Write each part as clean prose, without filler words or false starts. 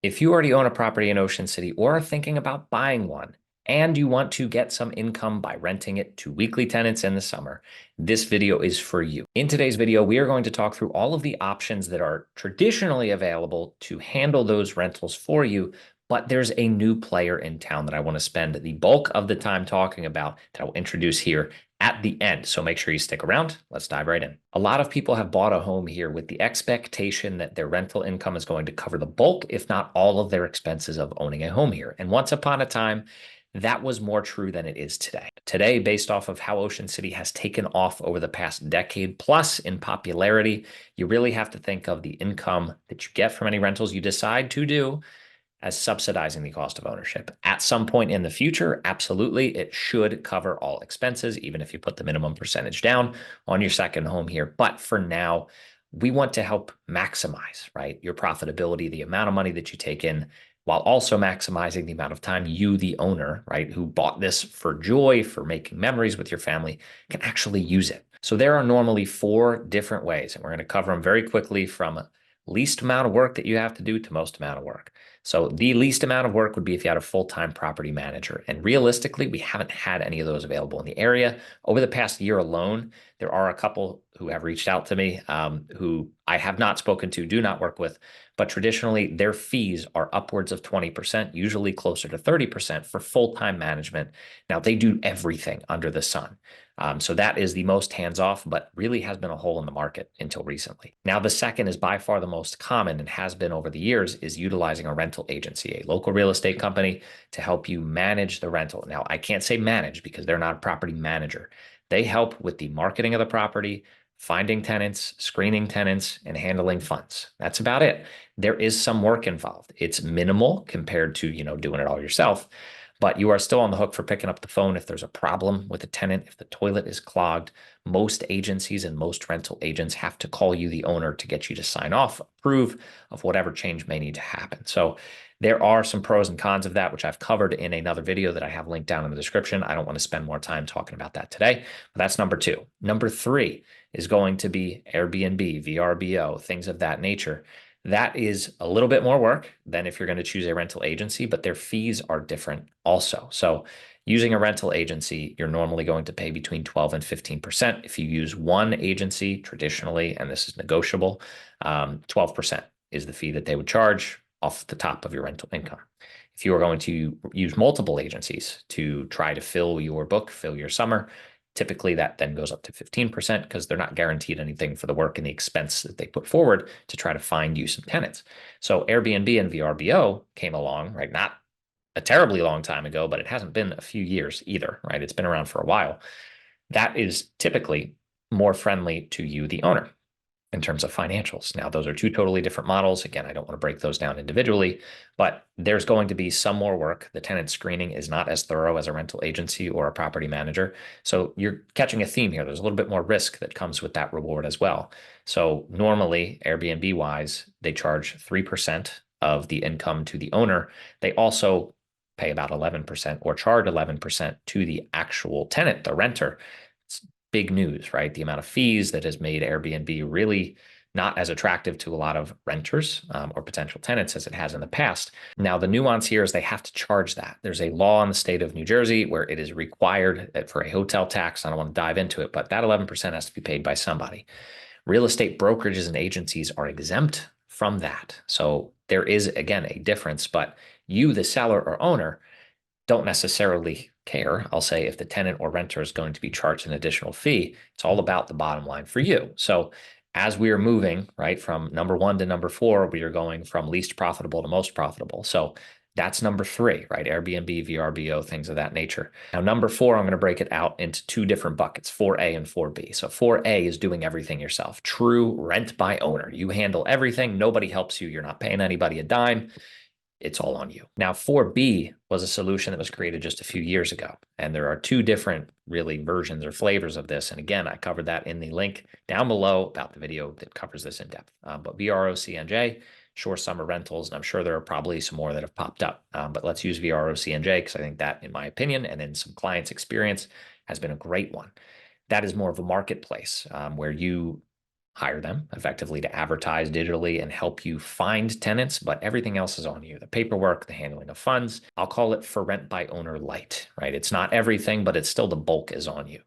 If you already own a property in Ocean City or are thinking about buying one, and you want to get some income by renting it to weekly tenants in the summer, this video is for you. In today's video, we are going to talk through all of the options that are traditionally available to handle those rentals for you, but there's a new player in town that I want to spend the bulk of the time talking about that I will introduce here at the end. So make sure you stick around. Let's dive right in. A lot of people have bought a home here with the expectation that their rental income is going to cover the bulk, if not all of their expenses of owning a home here. And once upon a time, that was more true than it is today. Today, based off of how Ocean City has taken off over the past decade plus in popularity, you really have to think of the income that you get from any rentals you decide to do as subsidizing the cost of ownership. At some point in the future, absolutely, it should cover all expenses, even if you put the minimum percentage down on your second home here. But for now, we want to help maximize, right, your profitability, the amount of money that you take in, while also maximizing the amount of time you, the owner, right, who bought this for joy, for making memories with your family, can actually use it. So there are normally 4 different ways, and we're going to cover them very quickly, from least amount of work that you have to do to most amount of work. So the least amount of work would be if you had a full-time property manager. And realistically, we haven't had any of those available in the area. Over the past year alone, there are a couple who have reached out to me who I have not spoken to, do not work with, but traditionally their fees are upwards of 20%, usually closer to 30% for full-time management. Now, they do everything under the sun. So that is the most hands-off, but really has been a hole in the market until recently. Now, the second is by far the most common and has been over the years, is utilizing a rental agency, a local real estate company, to help you manage the rental. Now, I can't say manage because they're not a property manager. They help with the marketing of the property, finding tenants, screening tenants, and handling funds. That's about it. There is some work involved. It's minimal compared to, doing it all yourself, but you are still on the hook for picking up the phone if there's a problem with a tenant, if the toilet is clogged. Most agencies and most rental agents have to call you, the owner, to get you to sign off, approve of whatever change may need to happen. So there are some pros and cons of that, which I've covered in another video that I have linked down in the description. I don't want to spend more time talking about that today, but that's number 2. Number 3 is going to be Airbnb, VRBO, things of that nature. That is a little bit more work than if you're going to choose a rental agency, but their fees are different also. So using a rental agency, you're normally going to pay between 12 and 15%. If you use one agency traditionally, and this is negotiable, 12% is the fee that they would charge off the top of your rental income. If you are going to use multiple agencies to try to fill your book, fill your summer, typically that then goes up to 15% because they're not guaranteed anything for the work and the expense that they put forward to try to find you some tenants. So Airbnb and VRBO came along, right? Not a terribly long time ago, but it hasn't been a few years either, right? It's been around for a while. That is typically more friendly to you, the owner, in terms of financials. Now, those are 2 totally different models. Again, I don't want to break those down individually, but there's going to be some more work. The tenant screening is not as thorough as a rental agency or a property manager. So you're catching a theme here. There's a little bit more risk that comes with that reward as well. So normally, Airbnb wise, they charge 3% of the income to the owner. They also pay about 11% or charge 11% to the actual tenant, the renter. It's big news, right? The amount of fees that has made Airbnb really not as attractive to a lot of renters or potential tenants as it has in the past. Now, the nuance here is they have to charge that. There's a law in the state of New Jersey where it is required that for a hotel tax, I don't want to dive into it, but that 11% has to be paid by somebody. Real estate brokerages and agencies are exempt from that. So there is, again, a difference, but you, the seller or owner, don't necessarily care, I'll say, if the tenant or renter is going to be charged an additional fee. It's all about the bottom line for you. So as we are moving, right, from number 1 to number 4, we are going from least profitable to most profitable. So that's number 3, right? Airbnb, VRBO, things of that nature. Now, number 4, I'm going to break it out into 2 different buckets, 4A and 4B. So 4A is doing everything yourself. True rent by owner. You handle everything. Nobody helps you. You're not paying anybody a dime. It's all on you. Now, 4B was a solution that was created just a few years ago. And there are 2 different really versions or flavors of this. And again, I covered that in the link down below about the video that covers this in depth. But VROCNJ, Shore Summer Rentals, and I'm sure there are probably some more that have popped up. But let's use VROCNJ because I think that, in my opinion, and in some clients' experience, has been a great one. That is more of a marketplace where you hire them effectively to advertise digitally and help you find tenants, but everything else is on you. The paperwork, the handling of funds. I'll call it for rent by owner light, right? It's not everything, but it's still the bulk is on you.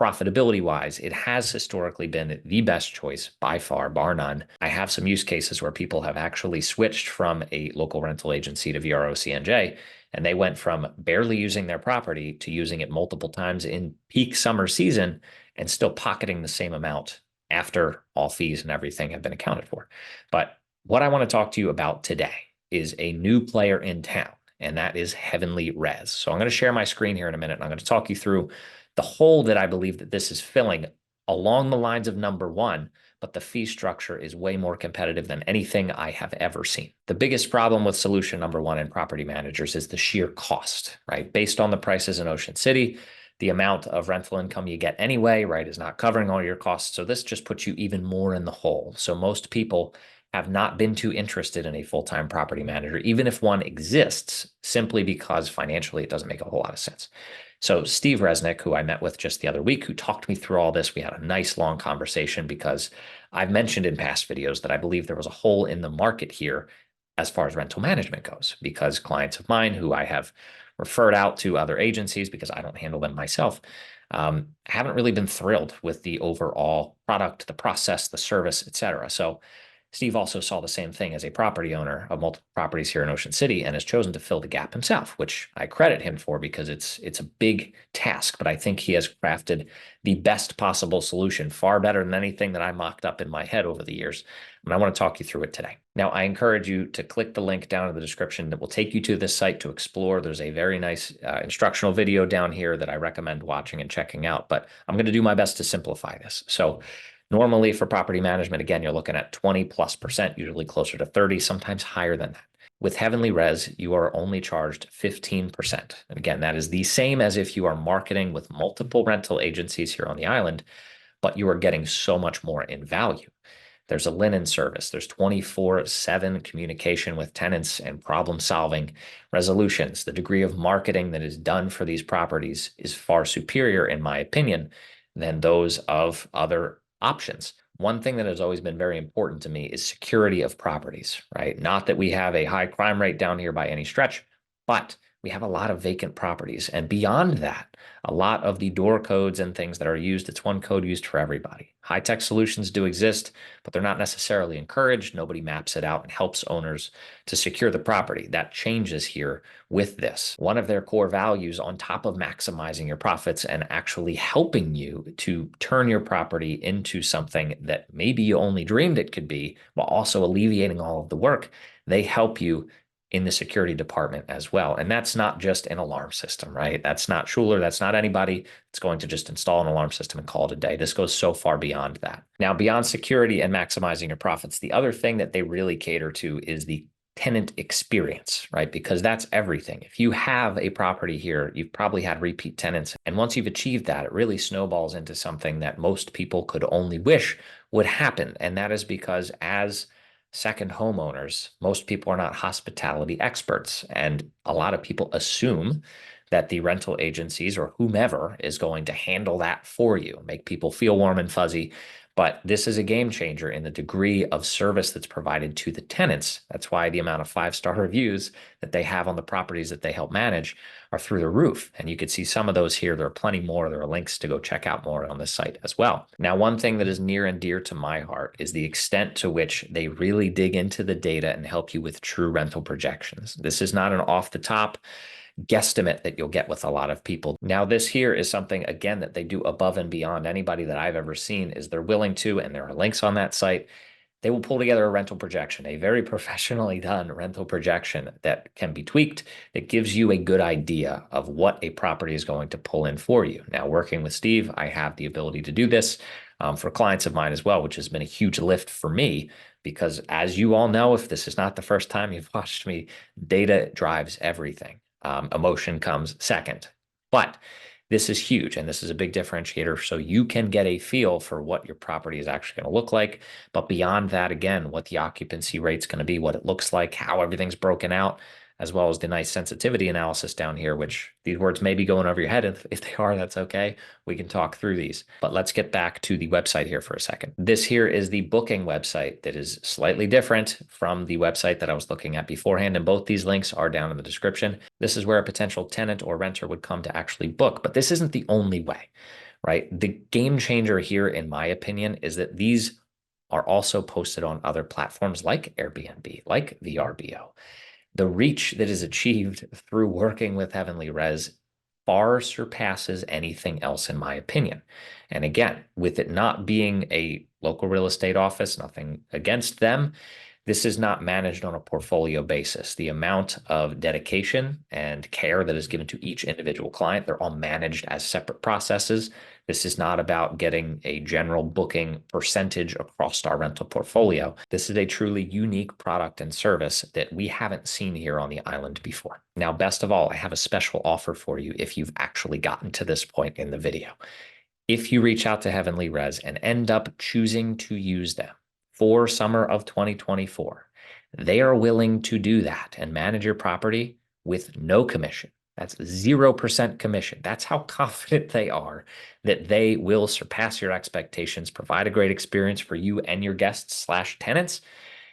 Profitability wise, it has historically been the best choice by far, bar none. I have some use cases where people have actually switched from a local rental agency to OCNJ, and they went from barely using their property to using it multiple times in peak summer season and still pocketing the same amount after all fees and everything have been accounted for. But what I want to talk to you about today is a new player in town, and that is HeavenlyRez. So I'm going to share my screen here in a minute, and I'm going to talk you through the hole that I believe that this is filling along the lines of number one, but the fee structure is way more competitive than anything I have ever seen. The biggest problem with solution number one in property managers is the sheer cost, right? Based on the prices in Ocean City, the amount of rental income you get anyway, right, is not covering all your costs. So this just puts you even more in the hole. So most people have not been too interested in a full-time property manager, even if one exists, simply because financially it doesn't make a whole lot of sense. So Steve Resnick, who I met with just the other week, who talked me through all this, we had a nice long conversation because I've mentioned in past videos that I believe there was a hole in the market here as far as rental management goes, because clients of mine who I have referred out to other agencies because I don't handle them myself, haven't really been thrilled with the overall product, the process, the service, et cetera. So Steve also saw the same thing as a property owner of multiple properties here in Ocean City and has chosen to fill the gap himself, which I credit him for because it's a big task, but I think he has crafted the best possible solution, far better than anything that I mocked up in my head over the years. And I want to talk you through it today. Now, I encourage you to click the link down in the description that will take you to this site to explore. There's a very nice instructional video down here that I recommend watching and checking out, but I'm going to do my best to simplify this. So normally for property management, again, you're looking at 20+%, usually closer to 30, sometimes higher than that. With HeavenlyRez, you are only charged 15%. And again, that is the same as if you are marketing with multiple rental agencies here on the island, but you are getting so much more in value. There's a linen service. There's 24/7 communication with tenants and problem solving resolutions. The degree of marketing that is done for these properties is far superior, in my opinion, than those of other options. One thing that has always been very important to me is security of properties, right? Not that we have a high crime rate down here by any stretch, but we have a lot of vacant properties. And beyond that, a lot of the door codes and things that are used, it's one code used for everybody. High-tech solutions do exist, but they're not necessarily encouraged. Nobody maps it out and helps owners to secure the property. That changes here with this. One of their core values, on top of maximizing your profits and actually helping you to turn your property into something that maybe you only dreamed it could be, while also alleviating all of the work, they help you in the security department as well. And that's not just an alarm system, right? That's not Schuler. That's not anybody that's going to just install an alarm system and call it a day. This goes so far beyond that. Now, beyond security and maximizing your profits, the other thing that they really cater to is the tenant experience, right? Because that's everything. If you have a property here, you've probably had repeat tenants. And once you've achieved that, it really snowballs into something that most people could only wish would happen. And that is because as second homeowners, most people are not hospitality experts. And a lot of people assume that the rental agencies or whomever is going to handle that for you, make people feel warm and fuzzy. But this is a game changer in the degree of service that's provided to the tenants. That's why the amount of 5-star reviews that they have on the properties that they help manage are through the roof. And you can see some of those here. There are plenty more. There are links to go check out more on this site as well. Now, one thing that is near and dear to my heart is the extent to which they really dig into the data and help you with true rental projections. This is not an off the top guesstimate that you'll get with a lot of people. Now, this here is something, again, that they do above and beyond anybody that I've ever seen is they're willing to, and there are links on that site, they will pull together a rental projection, a very professionally done rental projection that can be tweaked, that gives you a good idea of what a property is going to pull in for you. Now, working with Steve, I have the ability to do this for clients of mine as well, which has been a huge lift for me because as you all know, if this is not the first time you've watched me, data drives everything. Emotion comes second. But this is huge, and this is a big differentiator, so you can get a feel for what your property is actually going to look like. But beyond that, again, what the occupancy rate's going to be, what it looks like, how everything's broken out. as well as the nice sensitivity analysis down here, which these words may be going over your head. If they are, that's okay. We can talk through these. But let's get back to the website here for a second. This here is the booking website that is slightly different from the website that I was looking at beforehand. And both these links are down in the description. This is where a potential tenant or renter would come to actually book. But this isn't the only way, right? The game changer here, in my opinion, is that these are also posted on other platforms like Airbnb, like VRBO. The reach that is achieved through working with HeavenlyRez far surpasses anything else, in my opinion. And again, with it not being a local real estate office, nothing against them, this is not managed on a portfolio basis. The amount of dedication and care that is given to each individual client, they're all managed as separate processes. This is not about getting a general booking percentage across our rental portfolio. This is a truly unique product and service that we haven't seen here on the island before. Now, best of all, I have a special offer for you if you've actually gotten to this point in the video. If you reach out to HeavenlyRez and end up choosing to use them for summer of 2024, they are willing to do that and manage your property with no commission. That's 0% commission. That's how confident they are that they will surpass your expectations, provide a great experience for you and your guests/tenants,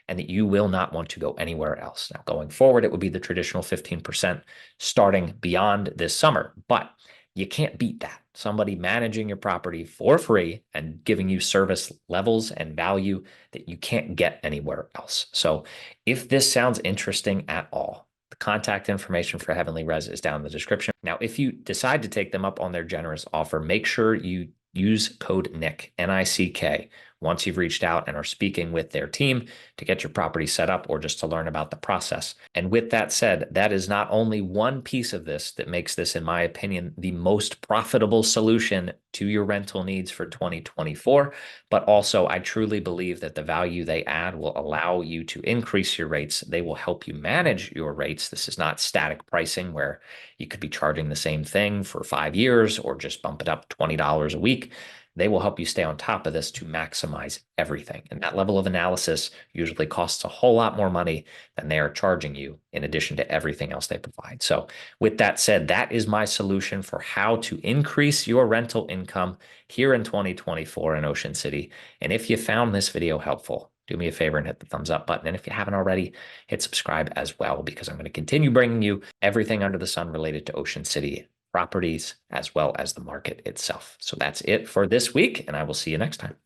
and that you will not want to go anywhere else. Now, going forward, it would be the traditional 15% starting beyond this summer, but you can't beat that. Somebody managing your property for free and giving you service levels and value that you can't get anywhere else. So if this sounds interesting at all, the contact information for HeavenlyRez is down in the description. Now, if you decide to take them up on their generous offer, make sure you use code NICK, N-I-C-K, once you've reached out and are speaking with their team to get your property set up or just to learn about the process. And with that said, that is not only one piece of this that makes this, in my opinion, the most profitable solution to your rental needs for 2024, but also I truly believe that the value they add will allow you to increase your rates. They will help you manage your rates. This is not static pricing where you could be charging the same thing for 5 years or just bump it up $20 a week. They will help you stay on top of this to maximize everything. And that level of analysis usually costs a whole lot more money than they are charging you in addition to everything else they provide. So with that said, that is my solution for how to increase your rental income here in 2024 in Ocean City. And if you found this video helpful, do me a favor and hit the thumbs up button. And if you haven't already, hit subscribe as well, because I'm going to continue bringing you everything under the sun related to Ocean City properties, as well as the market itself. So that's it for this week, and I will see you next time.